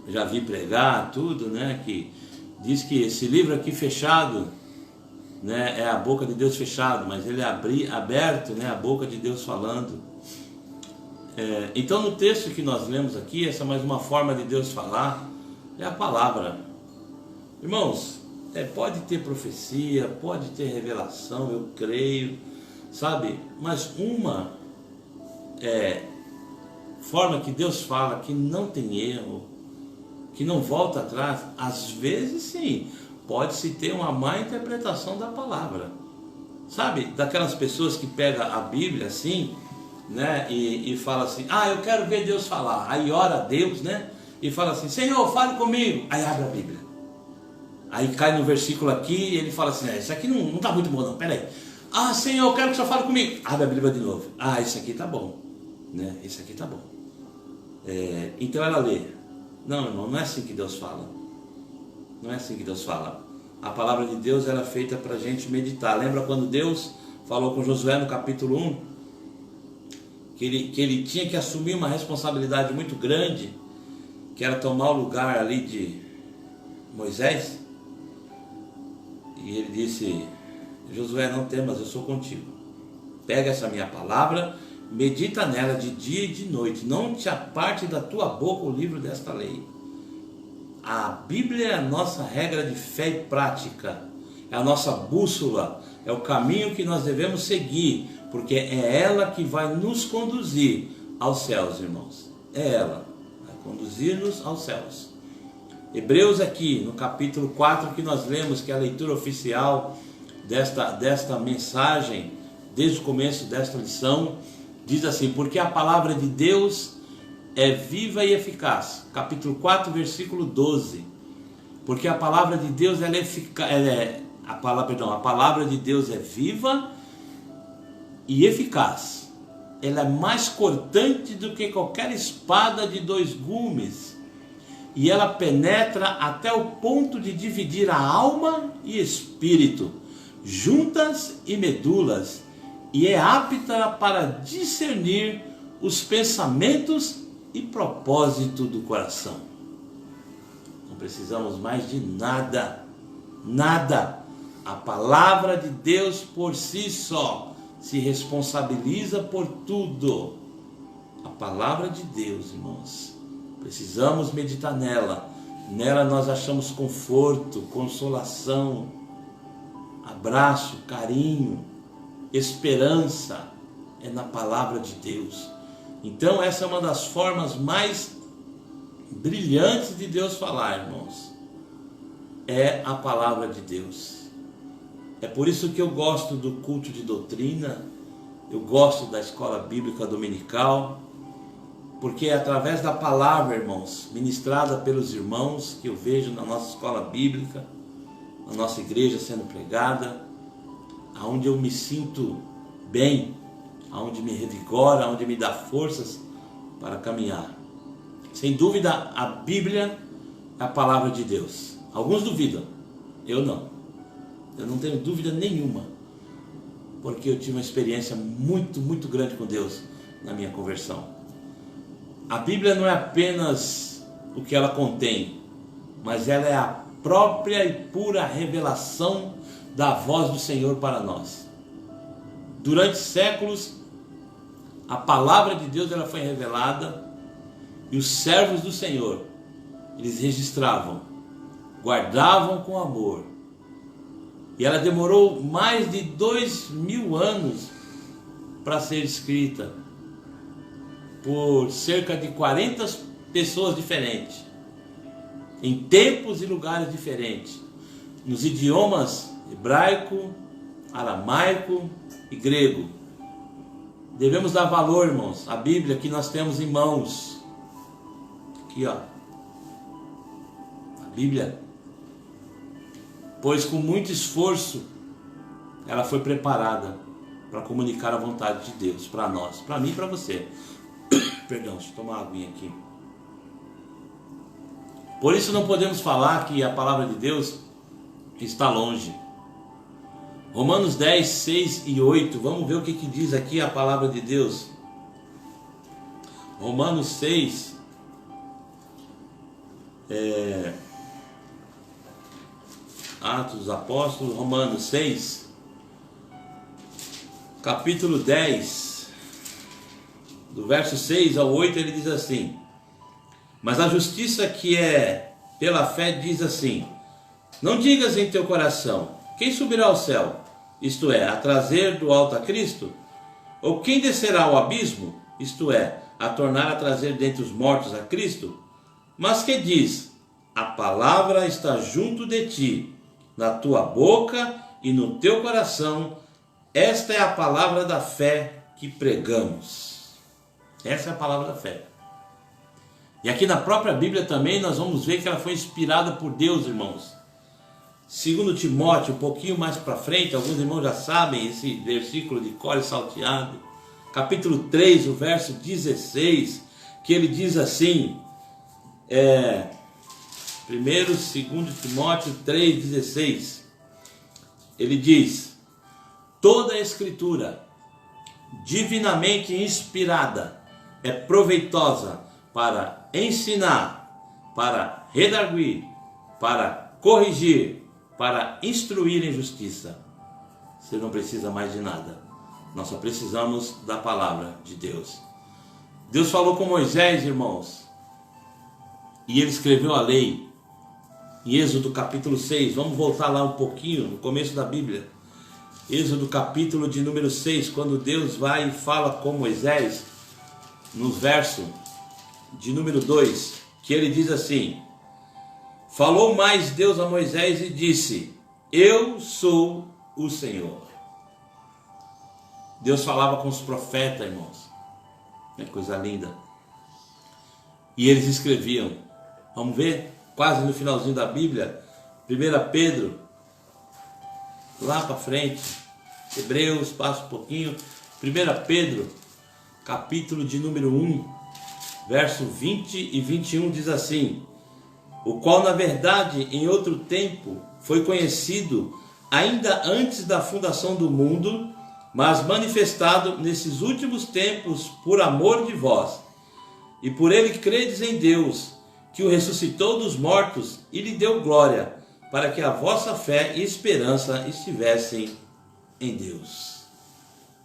já vi pregar tudo, né, que diz que esse livro aqui fechado, né, é a boca de Deus fechado, mas ele é aberto, né, a boca de Deus falando. Então no texto que nós lemos aqui, essa é mais uma forma de Deus falar, é a palavra. Irmãos, pode ter profecia, pode ter revelação, eu creio, sabe? Mas uma forma que Deus fala, que não tem erro, que não volta atrás, às vezes sim, pode-se ter uma má interpretação da palavra. Sabe, daquelas pessoas que pegam a Bíblia assim, né, e fala assim, eu quero ver Deus falar, aí ora a Deus, né, e fala assim, Senhor, fale comigo, aí abre a Bíblia, aí cai no versículo aqui, e ele fala assim, isso aqui não está muito bom não, peraí, Senhor, eu quero que o Senhor fale comigo, abre a Bíblia de novo, isso aqui está bom, né, isso aqui está bom, então ela lê, não, irmão, não é assim que Deus fala, não é assim que Deus fala. A palavra de Deus era feita para a gente meditar. Lembra quando Deus falou com Josué no capítulo 1? Que ele tinha que assumir uma responsabilidade muito grande, que era tomar o lugar ali de Moisés. E ele disse, Josué, não temas, eu sou contigo. Pega essa minha palavra, medita nela de dia e de noite. Não te aparte da tua boca o livro desta lei. A Bíblia é a nossa regra de fé e prática, é a nossa bússola, é o caminho que nós devemos seguir, porque é ela que vai nos conduzir aos céus, irmãos. É ela, vai conduzir-nos aos céus. Hebreus aqui, no capítulo 4 que nós lemos, que é a leitura oficial desta mensagem, desde o começo desta lição, diz assim, porque a palavra de Deus é viva e eficaz, capítulo 4, versículo 12, porque a palavra de Deus ela é eficaz, a palavra de Deus é viva e eficaz, ela é mais cortante do que qualquer espada de 2 gumes, e ela penetra até o ponto de dividir a alma e espírito, juntas e medulas, e é apta para discernir os pensamentos e propósito do coração. Não precisamos mais de nada, nada. A palavra de Deus por si só se responsabiliza por tudo. A palavra de Deus, irmãos, precisamos meditar nela. Nela nós achamos conforto, consolação, abraço, carinho, esperança. É na palavra de Deus. Então essa é uma das formas mais brilhantes de Deus falar, irmãos. É a palavra de Deus. É por isso que eu gosto do culto de doutrina, eu gosto da escola bíblica dominical, porque é através da palavra, irmãos, ministrada pelos irmãos, que eu vejo na nossa escola bíblica, na nossa igreja sendo pregada, aonde eu me sinto bem, aonde me revigora, aonde me dá forças para caminhar. Sem dúvida, a Bíblia é a palavra de Deus. Alguns duvidam, eu não. Eu não tenho dúvida nenhuma, porque eu tive uma experiência muito, muito grande com Deus na minha conversão. A Bíblia não é apenas o que ela contém, mas ela é a própria e pura revelação da voz do Senhor para nós. Durante séculos, a palavra de Deus ela foi revelada e os servos do Senhor, eles registravam, guardavam com amor. E ela demorou mais de 2000 anos para ser escrita por cerca de 40 pessoas diferentes, em tempos e lugares diferentes, nos idiomas hebraico, aramaico e grego. Devemos dar valor, irmãos, à Bíblia que nós temos em mãos. Aqui, ó. A Bíblia. Pois com muito esforço ela foi preparada para comunicar a vontade de Deus para nós, para mim e para você. Perdão, deixa eu tomar uma aguinha aqui. Por isso não podemos falar que a palavra de Deus está longe. Romanos 10, 6 e 8, vamos ver o que diz aqui a palavra de Deus. Romanos 6, Atos dos Apóstolos, Romanos 6, capítulo 10, do verso 6 ao 8, ele diz assim: mas a justiça que é pela fé diz assim: não digas em teu coração, quem subirá ao céu, isto é, a trazer do alto a Cristo? Ou quem descerá ao abismo, isto é, a tornar a trazer dentre os mortos a Cristo? Mas que diz? A palavra está junto de ti, na tua boca e no teu coração. Esta é a palavra da fé que pregamos. Essa é a palavra da fé. E aqui na própria Bíblia também nós vamos ver que ela foi inspirada por Deus, irmãos. Segundo Timóteo, um pouquinho mais para frente, alguns irmãos já sabem esse versículo de cor e salteado, capítulo 3, o verso 16, que ele diz assim, 2 Timóteo 3,16, ele diz: toda a escritura divinamente inspirada é proveitosa para ensinar, para redarguir, para corrigir, para instruir em justiça. Você não precisa mais de nada, nós só precisamos da palavra de Deus. Deus falou com Moisés, irmãos, e ele escreveu a lei em Êxodo capítulo 6, vamos voltar lá um pouquinho, no começo da Bíblia. Êxodo capítulo de número 6, quando Deus vai e fala com Moisés, no verso de número 2, que ele diz assim: falou mais Deus a Moisés e disse: eu sou o Senhor. Deus falava com os profetas, irmãos, é coisa linda, e eles escreviam. Vamos ver? Quase no finalzinho da Bíblia, 1 Pedro, lá para frente, Hebreus, passa um pouquinho, 1 Pedro, capítulo de número 1, verso 20 e 21, diz assim: o qual na verdade em outro tempo foi conhecido ainda antes da fundação do mundo, mas manifestado nesses últimos tempos por amor de vós, e por ele credes em Deus, que o ressuscitou dos mortos e lhe deu glória, para que a vossa fé e esperança estivessem em Deus.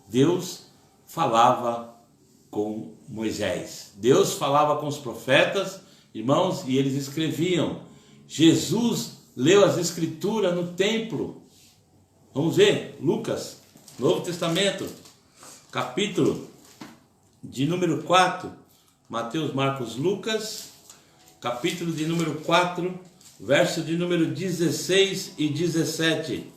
Deus falava com Moisés, Deus falava com os profetas, irmãos, e eles escreviam. Jesus leu as escrituras no templo. Vamos ver, Lucas, Novo Testamento, capítulo de número 4, Mateus, Marcos, Lucas, capítulo de número 4, verso de número 16 e 17.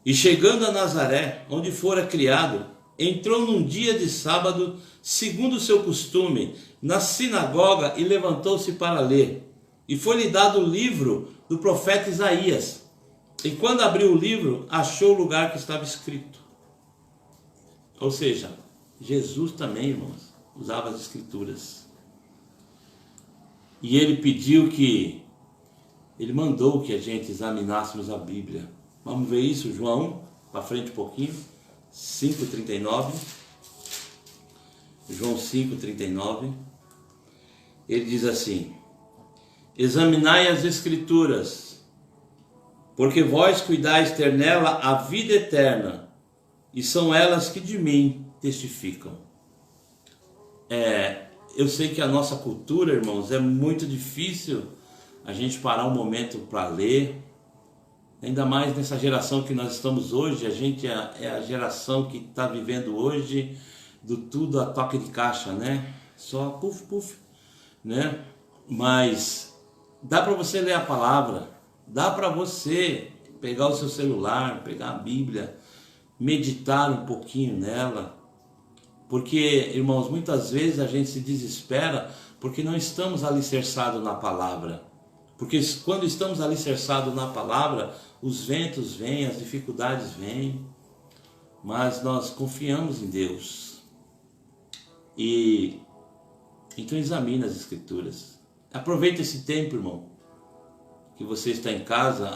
E chegando a Nazaré, onde fora criado, entrou num dia de sábado, segundo o seu costume, na sinagoga, e levantou-se para ler. E foi-lhe dado o livro do profeta Isaías. E quando abriu o livro, achou o lugar que estava escrito. Ou seja, Jesus também, irmãos, usava as escrituras. e ele mandou que a gente examinássemos a Bíblia. Vamos ver isso, João, para frente um pouquinho, 5,39. João 5,39. Ele diz assim: examinai as Escrituras, porque vós cuidais ter nela a vida eterna, e são elas que de mim testificam. Eu sei que a nossa cultura, irmãos, é muito difícil a gente parar um momento para ler, ainda mais nessa geração que nós estamos hoje. A gente é a geração que está vivendo hoje do tudo a toque de caixa, né? Só puf, puf, né? Mas dá para você ler a palavra, dá para você pegar o seu celular, pegar a Bíblia, meditar um pouquinho nela. Porque, irmãos, muitas vezes a gente se desespera porque não estamos alicerçados na palavra. Porque quando estamos alicerçados na palavra, os ventos vêm, as dificuldades vêm, mas nós confiamos em Deus. E então examine as Escrituras. Aproveite esse tempo, irmão, que você está em casa.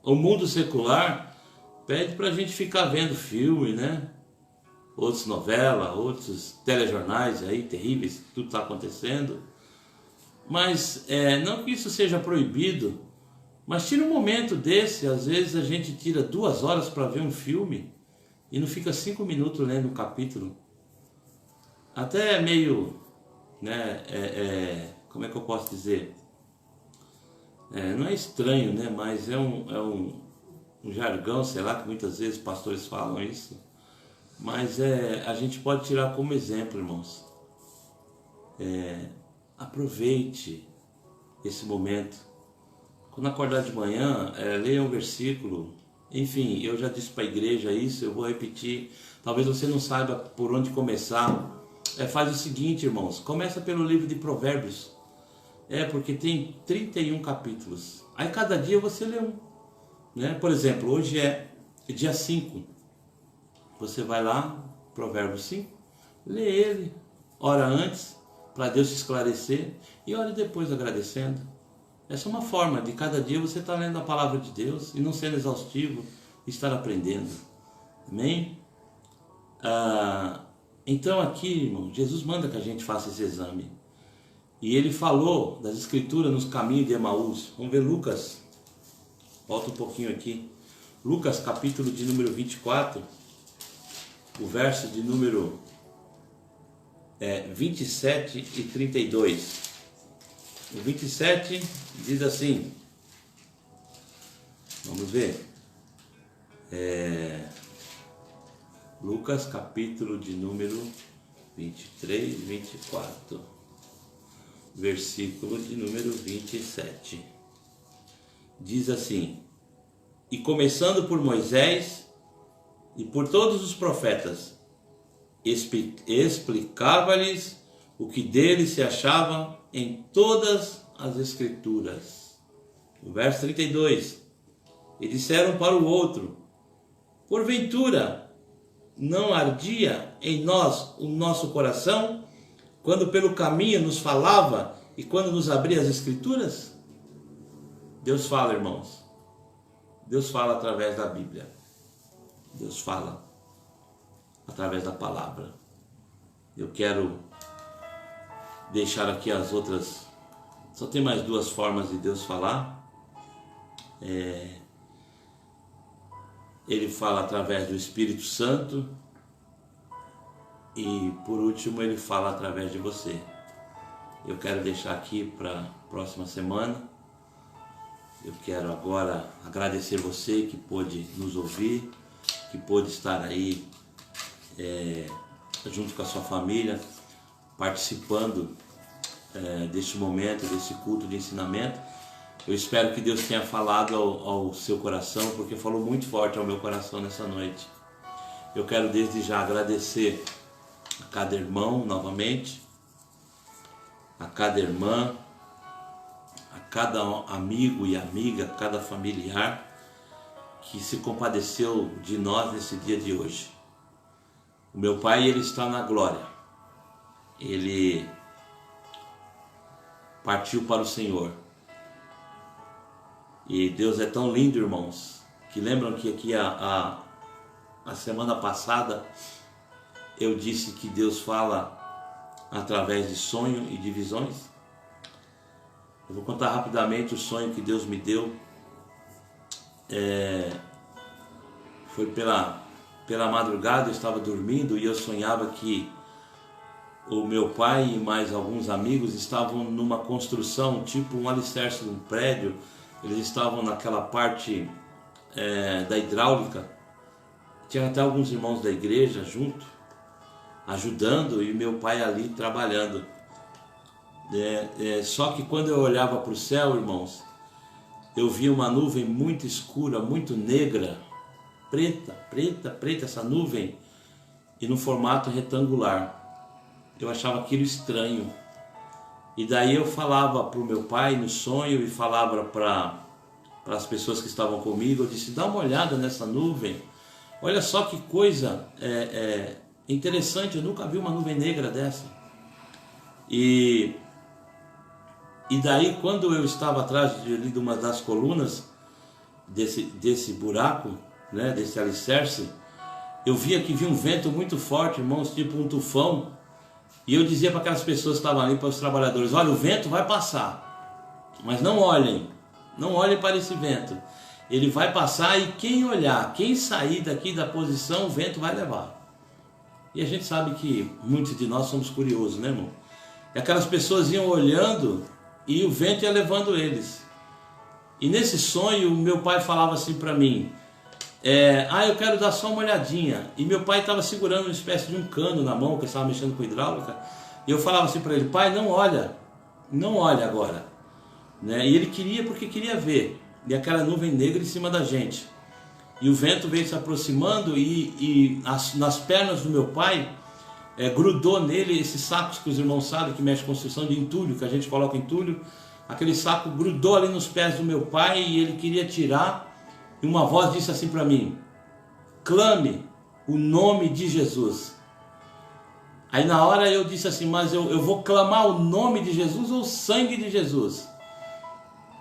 O mundo secular pede para a gente ficar vendo filme, né? Outras novelas, outros telejornais aí terríveis, que tudo está acontecendo. Mas não que isso seja proibido, mas tira um momento desse. Às vezes a gente tira 2 horas para ver um filme e não fica 5 minutos lendo um capítulo. Até é meio, né, como é que eu posso dizer? Não é estranho, né, mas é um jargão, sei lá, que muitas vezes pastores falam isso. Mas a gente pode tirar como exemplo, irmãos. Aproveite esse momento. Quando acordar de manhã, leia um versículo. Enfim, eu já disse para a igreja isso, eu vou repetir. Talvez você não saiba por onde começar. Faz o seguinte, irmãos, começa pelo livro de Provérbios. Porque tem 31 capítulos. Aí cada dia você lê um, né? Por exemplo, hoje é dia 5. Você vai lá, Provérbios 5, lê ele, ora antes, para Deus se esclarecer, e ore depois agradecendo. Essa é uma forma de cada dia você estar lendo a palavra de Deus e não sendo exaustivo, estar aprendendo. Amém? Então aqui, irmão, Jesus manda que a gente faça esse exame. E ele falou das Escrituras nos caminhos de Emaús. Vamos ver Lucas. Volta um pouquinho aqui. Lucas, capítulo de número 24. O verso de número 27 e 32. O 27 diz assim. Vamos ver. Lucas, capítulo de número 23 e 24. Versículo de número 27. Diz assim: e começando por Moisés e por todos os profetas, explicava-lhes o que dele se achava em todas as Escrituras. O verso 32. E disseram para o outro: porventura não ardia em nós o nosso coração, quando pelo caminho nos falava e quando nos abria as Escrituras? Deus fala, irmãos. Deus fala através da Bíblia. Deus fala através da palavra. Eu quero deixar aqui as outras. Só tem mais 2 formas de Deus falar. Ele fala através do Espírito Santo. E por último ele fala através de você. Eu quero deixar aqui para a próxima semana. Eu quero agora agradecer você que pôde nos ouvir, que pôde estar aí junto com a sua família, participando deste momento, desse culto de ensinamento. Eu espero que Deus tenha falado ao seu coração, porque falou muito forte ao meu coração nessa noite. Eu quero desde já agradecer a cada irmão novamente, a cada irmã, a cada amigo e amiga, a cada familiar que se compadeceu de nós nesse dia de hoje. O meu Pai, Ele está na glória. Ele partiu para o Senhor. E Deus é tão lindo, irmãos, que lembram que aqui a semana passada eu disse que Deus fala através de sonho e de visões. Eu vou contar rapidamente o sonho que Deus me deu. Foi pela madrugada, eu estava dormindo e eu sonhava que o meu pai e mais alguns amigos estavam numa construção, tipo um alicerce de um prédio. Eles estavam naquela parte da hidráulica. Tinha até alguns irmãos da igreja junto, ajudando, e meu pai ali trabalhando. Só que quando eu olhava para o céu, irmãos, eu via uma nuvem muito escura, muito negra, preta essa nuvem, e no formato retangular. Eu achava aquilo estranho. E daí eu falava para o meu pai no sonho e falava para as pessoas que estavam comigo, eu disse, dá uma olhada nessa nuvem, olha só que coisa interessante, eu nunca vi uma nuvem negra dessa. E daí quando eu estava atrás de uma das colunas desse buraco, né, desse alicerce, eu via que vinha um vento muito forte, irmãos, tipo um tufão. E eu dizia para aquelas pessoas que estavam ali, para os trabalhadores, olha, o vento vai passar, mas não olhem para esse vento. Ele vai passar e quem olhar, quem sair daqui da posição, o vento vai levar. E a gente sabe que muitos de nós somos curiosos, né, irmão? E aquelas pessoas iam olhando e o vento ia levando eles. E nesse sonho, meu pai falava assim para mim, eu quero dar só uma olhadinha. E meu pai estava segurando uma espécie de um cano na mão, que estava mexendo com hidráulica. E eu falava assim para ele, pai, não olha agora. Né? E ele queria, porque queria ver. E aquela nuvem negra em cima da gente. E o vento veio se aproximando e nas pernas do meu pai grudou nele esses sacos que os irmãos sabem que mexe com construção de entulho, que a gente coloca entulho. Aquele saco grudou ali nos pés do meu pai e ele queria tirar. E uma voz disse assim para mim, clame o nome de Jesus. Aí na hora eu disse assim, mas eu vou clamar o nome de Jesus ou o sangue de Jesus?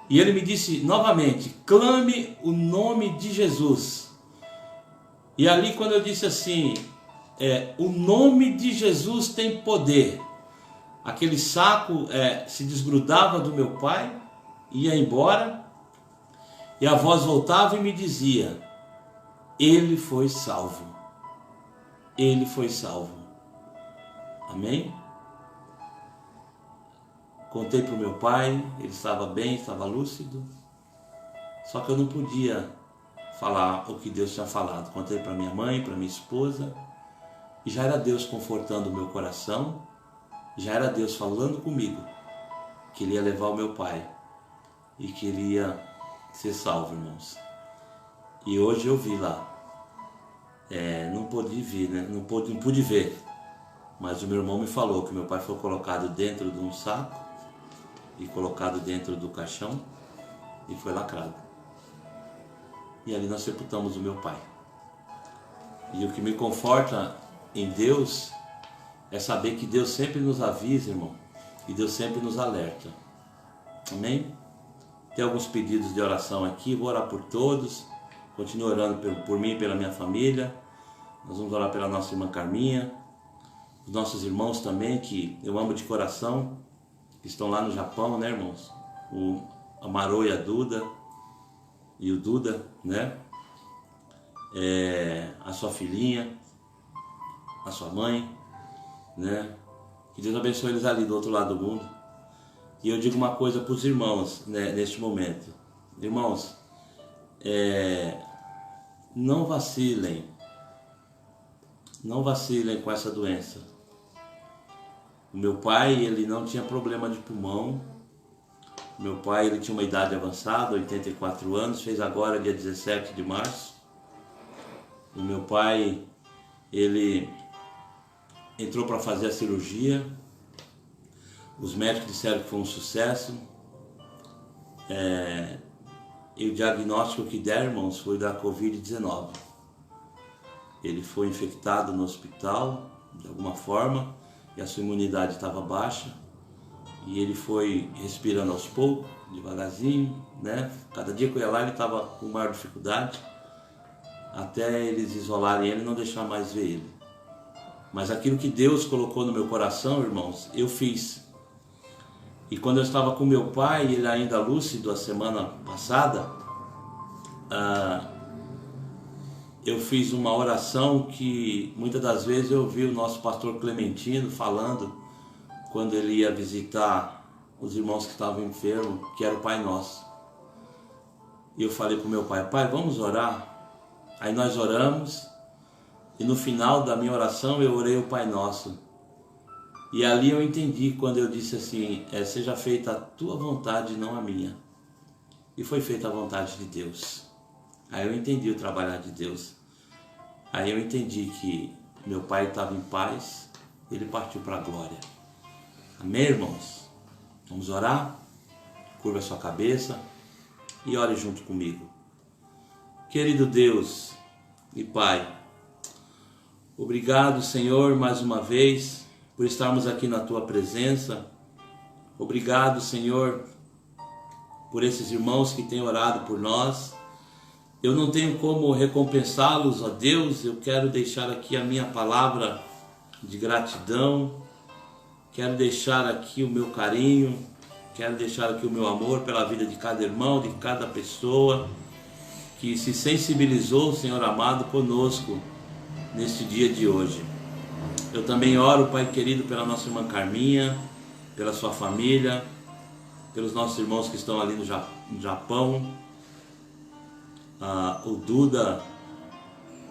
E ele me disse novamente, clame o nome de Jesus. E ali quando eu disse assim, o nome de Jesus tem poder, aquele saco se desgrudava do meu pai, ia embora, e a voz voltava e me dizia, ele foi salvo. Ele foi salvo. Amém? Contei para o meu pai, ele estava bem, estava lúcido. Só que eu não podia falar o que Deus tinha falado. Contei para minha mãe, para minha esposa. E já era Deus confortando o meu coração. Já era Deus falando comigo que Ele ia levar o meu pai. E que ele ia ser salvo, irmãos. E hoje eu vi lá. Não pude vir, né? Não pude ver. Mas o meu irmão me falou que meu pai foi colocado dentro de um saco e colocado dentro do caixão e foi lacrado. E ali nós sepultamos o meu pai. E o que me conforta em Deus é saber que Deus sempre nos avisa, irmão, e Deus sempre nos alerta. Amém? Tem alguns pedidos de oração aqui, vou orar por todos. Continuo orando por mim e pela minha família. Nós vamos orar pela nossa irmã Carminha, os nossos irmãos também, que eu amo de coração, que estão lá no Japão, né, irmãos? O Amarô e a Duda, e o Duda, né? A sua filhinha, a sua mãe, né? Que Deus abençoe eles ali do outro lado do mundo. E eu digo uma coisa para os irmãos, né, neste momento. Irmãos, não vacilem. Não vacilem com essa doença. O meu pai, ele não tinha problema de pulmão. Meu pai, ele tinha uma idade avançada, 84 anos, fez agora dia 17 de março. O meu pai, ele entrou para fazer a cirurgia. Os médicos disseram que foi um sucesso. E o diagnóstico que deram, irmãos, foi da Covid-19. Ele foi infectado no hospital, de alguma forma, e a sua imunidade estava baixa. E ele foi respirando aos poucos, devagarzinho, né? Cada dia que eu ia lá ele estava com maior dificuldade, até eles isolarem ele e não deixar mais ver ele. Mas aquilo que Deus colocou no meu coração, irmãos, eu fiz. E quando eu estava com meu pai, ele ainda lúcido a semana passada, eu fiz uma oração que muitas das vezes eu vi o nosso pastor Clementino falando quando ele ia visitar os irmãos que estavam enfermos, que era o Pai Nosso. E eu falei para o meu pai, pai, vamos orar? Aí nós oramos, e no final da minha oração eu orei o Pai Nosso. E ali eu entendi quando eu disse assim, seja feita a tua vontade, não a minha. E foi feita a vontade de Deus. Aí eu entendi o trabalhar de Deus. Aí eu entendi que meu pai estava em paz, ele partiu para a glória. Amém, irmãos? Vamos orar? Curva a sua cabeça e ore junto comigo. Querido Deus e Pai, obrigado, Senhor, mais uma vez, por estarmos aqui na Tua presença. Obrigado, Senhor, por esses irmãos que têm orado por nós. Eu não tenho como recompensá-los, ó Deus. Eu quero deixar aqui a minha palavra de gratidão. Quero deixar aqui o meu carinho. Quero deixar aqui o meu amor pela vida de cada irmão, de cada pessoa que se sensibilizou, Senhor amado, conosco neste dia de hoje. Eu também oro, Pai querido, pela nossa irmã Carminha, pela sua família, pelos nossos irmãos que estão ali no Japão, o Duda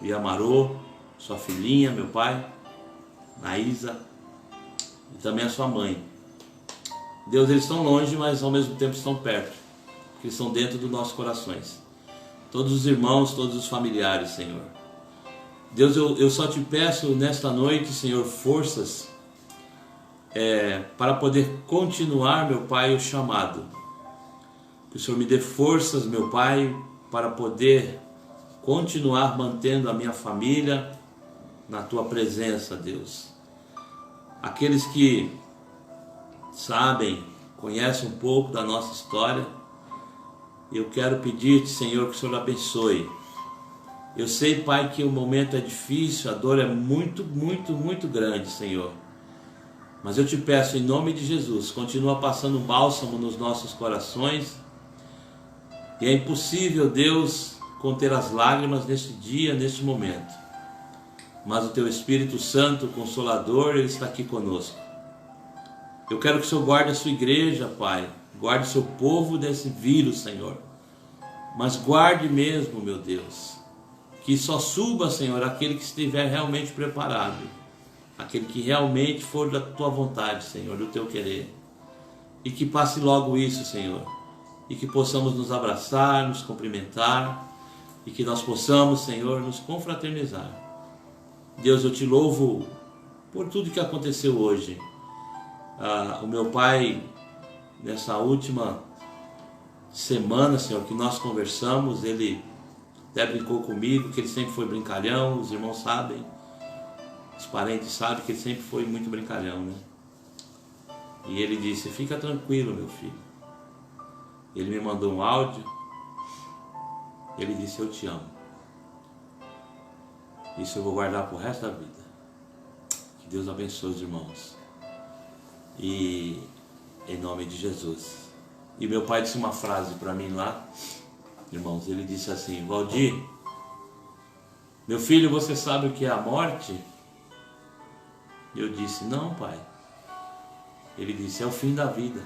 e a Marô, sua filhinha, meu pai, Naísa, e também a sua mãe. Deus, eles estão longe, mas ao mesmo tempo estão perto, porque eles estão dentro dos nossos corações. Todos os irmãos, todos os familiares, Senhor. Deus, eu só te peço nesta noite, Senhor, forças para poder continuar, meu Pai, o chamado. Que o Senhor me dê forças, meu Pai, para poder continuar mantendo a minha família na Tua presença, Deus. Aqueles que sabem, conhecem um pouco da nossa história, eu quero pedir-te, Senhor, que o Senhor abençoe. Eu sei, Pai, que o momento é difícil, a dor é muito, muito, muito grande, Senhor. Mas eu te peço, em nome de Jesus, continua passando bálsamo nos nossos corações. E é impossível, Deus, conter as lágrimas neste dia, neste momento. Mas o Teu Espírito Santo, o Consolador, Ele está aqui conosco. Eu quero que o Senhor guarde a sua igreja, Pai. Guarde o seu povo desse vírus, Senhor. Mas guarde mesmo, meu Deus. Que só suba, Senhor, aquele que estiver realmente preparado. Aquele que realmente for da Tua vontade, Senhor, do Teu querer. E que passe logo isso, Senhor. E que possamos nos abraçar, nos cumprimentar. E que nós possamos, Senhor, nos confraternizar. Deus, eu te louvo por tudo que aconteceu hoje. O meu pai, nessa última semana, Senhor, que nós conversamos, ele até brincou comigo, que ele sempre foi brincalhão, os irmãos sabem, os parentes sabem que ele sempre foi muito brincalhão, né? E ele disse, fica tranquilo, meu filho. Ele me mandou um áudio, ele disse, eu te amo. Isso eu vou guardar pro resto da vida. Que Deus abençoe os irmãos. E em nome de Jesus. E meu pai disse uma frase para mim lá, irmãos, ele disse assim, Valdir, meu filho, você sabe o que é a morte? Eu disse, não, pai. Ele disse, é o fim da vida.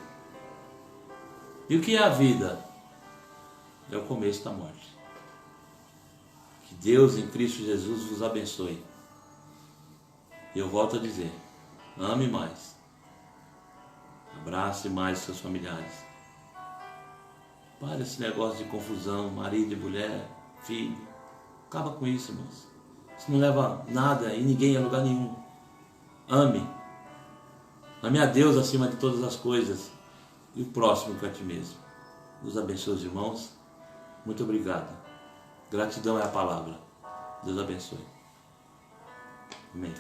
E o que é a vida? É o começo da morte. Que Deus em Cristo Jesus vos abençoe. E eu volto a dizer, ame mais. Abrace mais seus familiares. Para esse negócio de confusão, marido e mulher, filho. Acaba com isso, irmãos. Isso não leva nada e ninguém a lugar nenhum. Ame. Ame a Deus acima de todas as coisas. E o próximo que a ti mesmo. Deus abençoe os irmãos. Muito obrigado. Gratidão é a palavra. Deus abençoe. Amém.